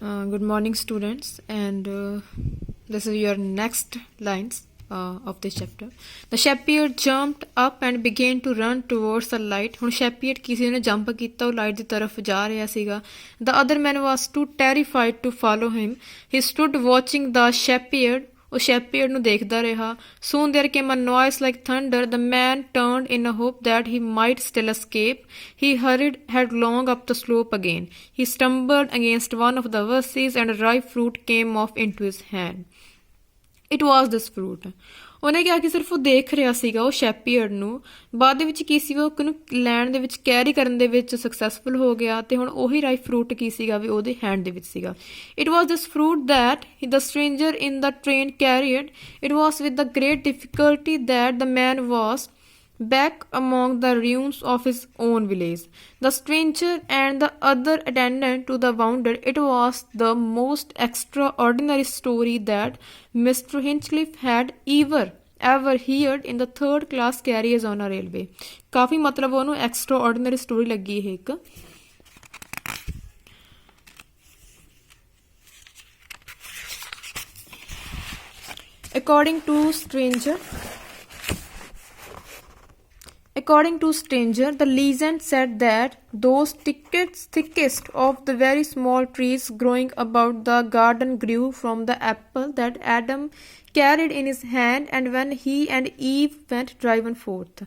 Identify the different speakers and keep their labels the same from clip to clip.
Speaker 1: Good morning, students, and this is your next lines of this chapter. The shepherd jumped up and began to run towards the light. ਹੁਣ shepherd ਕਿਸੇ ਨੇ jump ਕੀਤਾ ਉਹ light ਦੀ ਤਰਫ ਜਾ ਰਿਹਾ ਸੀਗਾ. The other man was too terrified to follow him. He stood watching the shepherd. ਉਹ shepherd ਨੂੰ ਦੇਖਦਾ ਰਿਹਾ. Soon there came a noise like thunder. The man turned in a hope that he might still escape. He hurried headlong up the slope again. He stumbled against one of the verses and a ripe fruit came off into his hand. It was this fruit. ਉਹਨੇ ਕਿਹਾ ਕਿ ਸਿਰਫ ਉਹ ਦੇਖ ਰਿਹਾ ਸੀਗਾ ਉਹ ਸ਼ੈਪੀਅਰਡ ਨੂੰ. ਬਾਅਦ ਦੇ ਵਿੱਚ ਕੀ ਸੀਗਾ ਉਹ ਉਹਨੂੰ ਲੈਣ ਦੇ ਵਿੱਚ ਕੈਰੀ ਕਰਨ ਦੇ ਵਿੱਚ ਸਕਸੈਸਫੁਲ ਹੋ ਗਿਆ ਤੇ ਹੁਣ ਉਹੀ ਰਾਈਟ ਫਰੂਟ ਕੀ ਸੀਗਾ ਵੀ ਉਹਦੇ ਹੈਂਡ ਦੇ ਵਿੱਚ ਸੀਗਾ. It was this fruit that the stranger in the train carried. It was with the great difficulty that the man was back among the ruins of his own village. The stranger and the other attendant to the wounded. It was the most extraordinary story that Mr. Hinchcliffe had ever heard in the third class carriage on a railway. ਕਾਫੀ ਮਤਲਬ ਉਹਨੂੰ extraordinary story ਲੱਗੀ ਇਹ ਇੱਕ. According to Stranger, the legend said that those thickest of the very small trees growing about the garden grew from the apple that Adam carried in his hand and when he and Eve went driving forth.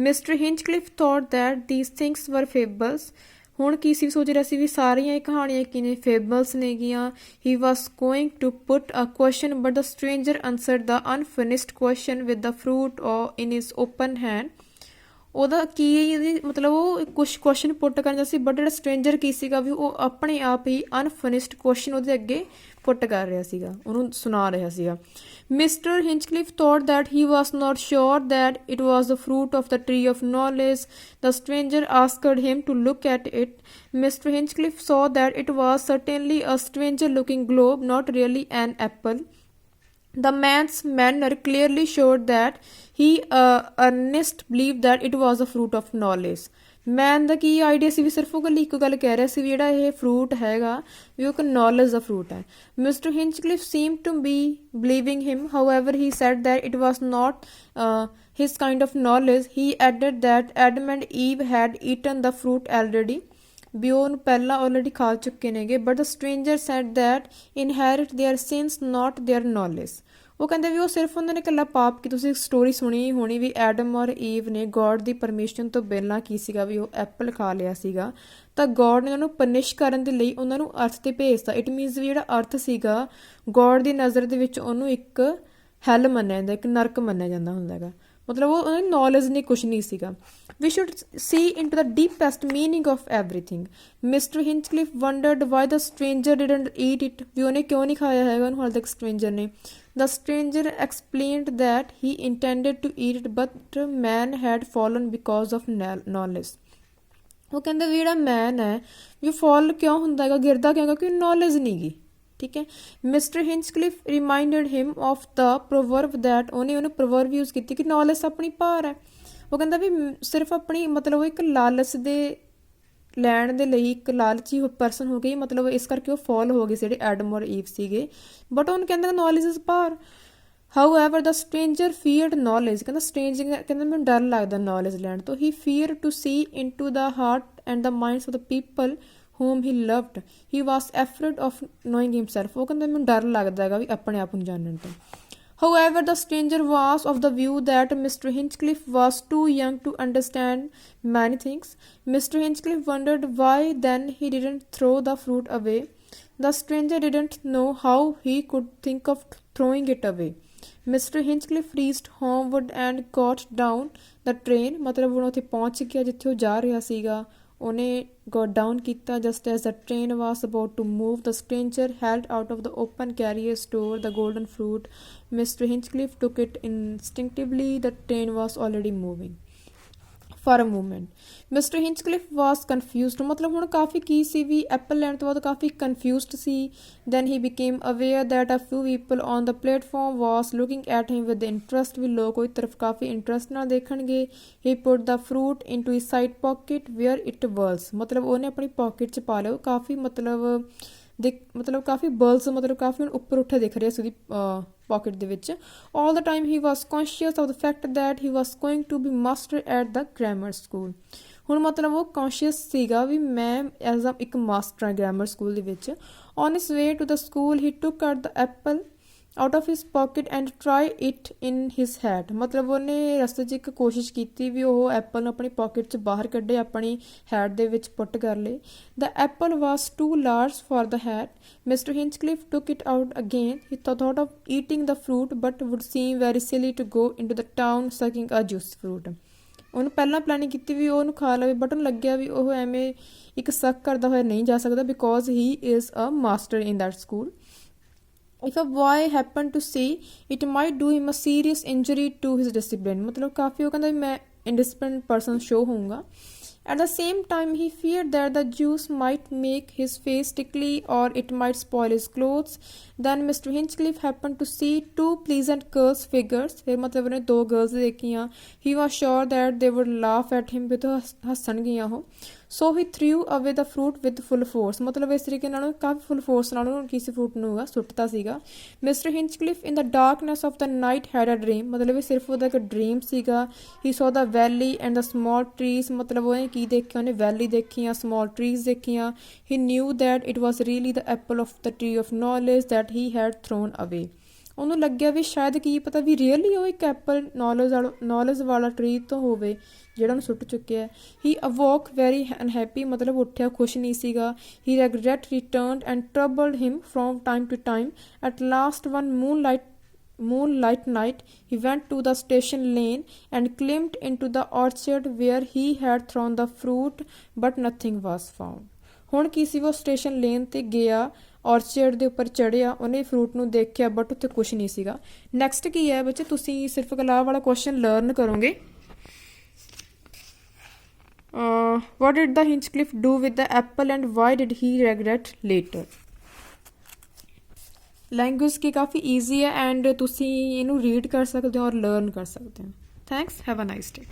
Speaker 1: Mr. Hinchcliffe thought that these things were fables. ਹੁਣ ਕੀ ਸੀ ਸੋਚ ਰਿਹਾ ਸੀ ਵੀ ਸਾਰੀਆਂ ਇਹ ਕਹਾਣੀਆਂ ਕੀ ਨੇ fables ਨੇਗੀਆਂ. He was going to put a question but the stranger answered the unfinished question with the fruit in his open hand. ਉਹਦਾ ਕੀ ਇਹਦੀ ਮਤਲਬ ਉਹ ਕੁਛ ਕੁਐਸਚਨ ਪੁੱਟ ਕਰਦਾ ਸੀ ਬਟ ਜਿਹੜਾ ਸਟ੍ਰੇਂਜਰ ਕੀ ਸੀਗਾ ਵੀ ਉਹ ਆਪਣੇ ਆਪ ਹੀ ਅਨਫਿਨਿਸ਼ਡ ਕੁਐਸਚਨ ਉਹਦੇ ਅੱਗੇ ਪੁੱਟ ਕਰ ਰਿਹਾ ਸੀਗਾ ਉਹਨੂੰ ਸੁਣਾ ਰਿਹਾ ਸੀਗਾ. Mister Hinchcliffe thought that he was not sure that it was the fruit of the tree of knowledge. The stranger asked him to look at it. Mister Hinchcliffe saw that it was certainly a stranger looking globe not really an apple. The man's manner clearly showed that he earnest believed that it was a fruit of knowledge. Man ਦਾ ਕੀ idea ਸੀ ਵੀ ਸਿਰਫ ਉਹ ਇੱਕ ਗੱਲ ਕਹਿ ਰਿਹਾ ਸੀ ਵੀ ਜਿਹੜਾ ਇਹ ਫਰੂਟ ਹੈਗਾ ਵੀ ਉਹ ਇੱਕ ਨੌਲੇਜ ਦਾ ਫਰੂਟ ਹੈ. Mister Hinchcliffe seem to be believing him. However he said that it was not his kind of knowledge. He added that Adam and Eve had eaten the fruit already. ਵੀ ਉਹ ਉਹਨੂੰ ਪਹਿਲਾਂ already ਖਾ ਚੁੱਕੇ ਨੇਗੇ. But the stranger said that inherit there since not there knowledge. ਉਹ ਕਹਿੰਦੇ ਵੀ ਉਹ ਸਿਰਫ ਉਹਨਾਂ ਨੇ ਇਕੱਲਾ ਪਾਪ ਕੀ ਤੁਸੀਂ ਸਟੋਰੀ ਸੁਣੀ ਹੋਣੀ ਵੀ ਐਡਮ ਔਰ ਈਵ ਨੇ ਗੋਡ ਦੀ ਪਰਮਿਸ਼ਨ ਤੋਂ ਪਹਿਲਾਂ ਕੀ ਸੀਗਾ ਵੀ ਉਹ ਐਪਲ ਖਾ ਲਿਆ ਸੀਗਾ ਤਾਂ ਗੋਡ ਨੇ ਉਹਨੂੰ ਪਨਿਸ਼ ਕਰਨ ਦੇ ਲਈ ਉਹਨਾਂ ਨੂੰ ਅਰਥ 'ਤੇ ਭੇਜਤਾ. ਇਟ ਮੀਨਸ ਵੀ ਜਿਹੜਾ ਅਰਥ ਸੀਗਾ ਗੋਡ ਦੀ ਨਜ਼ਰ ਦੇ ਵਿੱਚ ਉਹਨੂੰ ਇੱਕ ਹੈਲ ਮੰਨਿਆ ਜਾਂਦਾ ਇੱਕ ਨਰਕ ਮੰਨਿਆ ਜਾਂਦਾ ਹੁੰਦਾ ਹੈਗਾ. ਮਤਲਬ ਉਹ ਉਹਨਾਂ ਦੀ ਨੌਲੇਜ ਨਹੀਂ ਕੁਛ ਨਹੀਂ ਸੀਗਾ. We should see into the deepest meaning of everything. Mr. Hinchcliffe wondered why the stranger didn't eat it. ਵੀ ਉਹਨੇ ਕਿਉਂ ਨਹੀਂ ਖਾਇਆ ਹੈਗਾ ਉਹਨੂੰ ਹਾਲੇ ਤੱਕ ਸਟ੍ਰੇਂਜਰ ਨੇ. The stranger explained that he intended to eat it but man had fallen because of knowledge. ਉਹ ਕਹਿੰਦੇ ਵੀ ਜਿਹੜਾ ਮੈਨ ਹੈ ਵੀ ਫਾਲ ਕਿਉਂ ਹੁੰਦਾ ਹੈਗਾ ਗਿਰਦਾ ਕਿਉਂ ਕਿਉਂਕਿ ਨੌਲੇਜ ਨਹੀਂ ਗੀ. ਠੀਕ ਹੈ. Mister Hinchcliffe reminded him of the proverb that ਉਹਨੂੰ ਪ੍ਰੋਵਰਬ ਯੂਜ਼ ਕੀਤੀ ਕਿ ਨੌਲੇਜ ਆਪਣੀ ਭਾਰ ਹੈ. ਉਹ ਕਹਿੰਦਾ ਵੀ ਸਿਰਫ ਆਪਣੀ ਮਤਲਬ ਇੱਕ ਲਾਲਚ ਦੇ ਲੈਣ ਦੇ ਲਈ ਇੱਕ ਲਾਲਚੀ ਪਰਸਨ ਹੋ ਗਈ ਮਤਲਬ ਇਸ ਕਰਕੇ ਉਹ ਫਾਲ ਹੋ ਗਏ ਜਿਹੜੇ ਐਡਮ ਔਰ ਈਵ ਸੀਗੇ. ਬਟ ਉਹਨੂੰ ਕਹਿੰਦਾ knowledge is power. However the stranger feared knowledge. ਕਹਿੰਦਾ ਸਟ੍ਰੇਂਜਰ ਕਹਿੰਦਾ ਮੈਨੂੰ ਡਰ ਲੱਗਦਾ ਨੌਲੇਜ ਲੈਣ ਤੋਂ. He fear to see into the heart and the minds of the people whom he loved. He was afraid of knowing himself. ਉਹ ਕਹਿੰਦਾ ਮੈਨੂੰ ਡਰ ਲੱਗਦਾ ਹੈਗਾ ਵੀ ਆਪਣੇ ਆਪ ਨੂੰ ਜਾਣਨ ਤੋਂ. However, the stranger was of the view that Mr. Hinchcliffe was too young to understand many things. Mr. Hinchcliffe wondered why then he didn't throw the fruit away. The stranger didn't know how he could think of throwing it away. Mr. Hinchcliffe reached homeward and got down the train. ਮਤਲਬ ਉਹ ਉੱਥੇ ਪਹੁੰਚ ਗਿਆ ਜਿੱਥੇ ਉਹ ਜਾ ਰਿਹਾ ਸੀਗਾ. ਉਹਨੇ got down ਕੀਤਾ. Just as the train was about to move, the stranger held out of the open carriage door the golden fruit. Mr. Hinchcliffe took it instinctively. The train was already moving. For a moment, Mr. Hinchcliffe was confused. ਮਤਲਬ ਹੁਣ ਕਾਫੀ ਕੀ ਸੀ ਵੀ Apple ਲੈਣ ਤੋਂ ਬਾਅਦ ਕਾਫੀ confused ਸੀ. Then he became aware that a few people on the platform was looking at him with interest. ਵੀ ਲੋਕ ਉਹਦੀ ਤਰਫ ਕਾਫੀ ਇੰਟਰਸਟ ਨਾਲ ਦੇਖਣਗੇ. He put the fruit into his side pocket where it was. ਮਤਲਬ ਉਹਨੇ ਆਪਣੀ ਪੋਕਟ 'ਚ ਪਾ ਲਿਆ. ਕਾਫੀ ਮਤਲਬ ਦੇਖ ਮਤਲਬ ਕਾਫੀ ਬਲਸ ਮਤਲਬ ਕਾਫੀ ਉੱਪਰ ਉੱਠੇ ਦਿਖ ਰਿਹਾ ਸੀ ਉਹਦੀ ਪੋਕਟ ਦੇ ਵਿੱਚ। All the time he was conscious of the fact that he was going to be master at the grammar school. ਹੁਣ ਮਤਲਬ ਉਹ ਕੌਨਸ਼ੀਅਸ ਸੀਗਾ ਵੀ ਮੈਂ ਐਜ਼ ਅ ਇੱਕ ਮਾਸਟਰ ਹਾਂ ਗ੍ਰਾਮਰ ਸਕੂਲ ਦੇ ਵਿੱਚ। On his way to the school he took out the apple out of his pocket and try it in his hat. ਮਤਲਬ ਉਹਨੇ ਰਸਤੇ 'ਚ ਇੱਕ ਕੋਸ਼ਿਸ਼ ਕੀਤੀ ਵੀ ਉਹ ਐਪਲ ਨੂੰ ਆਪਣੀ ਪੋਕਿਟ 'ਚ ਬਾਹਰ ਕੱਢੇ, ਆਪਣੀ ਹੈਟ ਦੇ ਵਿੱਚ ਪੁੱਟ ਕਰ ਲਏ। The apple was too large for the hat. Mister Hinchcliffe took it out again. He thought of eating the fruit but would seem very silly to go into the town sucking a juice fruit. ਉਹਨੂੰ ਪਹਿਲਾਂ planning ਕੀਤੀ ਵੀ ਉਹਨੂੰ ਖਾ ਲਵੇ, but ਉਹਨੂੰ ਲੱਗਿਆ ਵੀ ਉਹ ਐਵੇਂ ਇੱਕ ਸਕ ਕਰਦਾ ਹੋਇਆ ਨਹੀਂ ਜਾ ਸਕਦਾ because he is a master in that school. If a boy happened to see it might do him a serious injury to his discipline। ਮਤਲਬ ਕਾਫੀ ਉਹ ਕਹਿੰਦਾ ਵੀ ਮੈਂ indisciplined person show ਹੋਊਂਗਾ। At the same time he feared that the juice might make his face tickly or it might spoil his clothes। Then Mr. Hinchcliffe happened to see two pleasant girls' figures। ਫਿਰ ਮਤਲਬ ਉਹਨੇ ਦੋ girls ਦੇਖੀਆਂ। He was sure that they would laugh at him ਵੀ ਹੱਸਣਗੀਆਂ ਉਹ। So he threw away the fruit with full force। ਮਤਲਬ ਇਸ ਤਰੀਕੇ ਨਾਲ ਕਾਫੀ ਫੁੱਲ ਫੋਰਸ ਨਾਲ ਉਹਨੂੰ ਕਿਸੇ ਫਰੂਟ ਨੂੰ ਸੁੱਟਤਾ ਸੀਗਾ। Mr. Hinchcliffe in the darkness of the night had a dream। ਮਤਲਬ ਇਹ ਸਿਰਫ ਉਹਦਾ ਇੱਕ ਡ੍ਰੀਮ ਸੀਗਾ। He saw the valley and the small trees। ਮਤਲਬ ਉਹਨੇ ਕੀ ਦੇਖਿਆ, ਉਹਨੇ ਵੈਲੀ ਦੇਖੀਆਂ, small trees ਦੇਖੀਆਂ। He knew that it was really the apple of the tree of knowledge that he had thrown away। ਉਹਨੂੰ ਲੱਗਿਆ ਵੀ ਸ਼ਾਇਦ ਕੀ ਪਤਾ ਵੀ ਰੀਅਲੀ ਉਹ ਇੱਕ ਐਪਲ ਨੌਲੇਜ ਵਾਲਾ ਟਰੀ ਤੋਂ ਹੋਵੇ ਜਿਹੜਾ ਉਹਨੂੰ ਸੁੱਟ ਚੁੱਕਿਆ। He awoke very unhappy. ਮਤਲਬ ਉੱਠਿਆ ਖੁਸ਼ ਨਹੀਂ ਸੀਗਾ। He regret returned and troubled him from time to time. At last one moonlight night he went to the station lane and climbed into the orchard where he had thrown the fruit but nothing was found। ਹੁਣ ਕੀ ਸੀ, ਉਹ station lane ਤੇ ਗਿਆ, ਔਰਚਰਡ ਦੇ ਉੱਪਰ ਚੜ੍ਹਿਆ, ਉਹਨੇ fruit ਨੂੰ ਦੇਖਿਆ ਬਟ ਉੱਥੇ ਕੁਛ ਨਹੀਂ ਸੀਗਾ। ਨੈਕਸਟ ਕੀ ਹੈ ਬੱਚੇ, ਤੁਸੀਂ ਸਿਰਫ ਕਲਾਸ ਵਾਲਾ ਕੁਐਸਚਨ ਲਰਨ ਕਰੋਗੇ। what did the Hinchcliffe do with the apple and why did he regret later। Language Ki coffee easy ਹੈ ਐਂਡ ਤੁਸੀਂ ਇਹਨੂੰ ਰੀਡ ਕਰ ਸਕਦੇ ਹੋ ਔਰ ਲਰਨ ਕਰ ਸਕਦੇ ਹੋ। Thanks, have a nice day.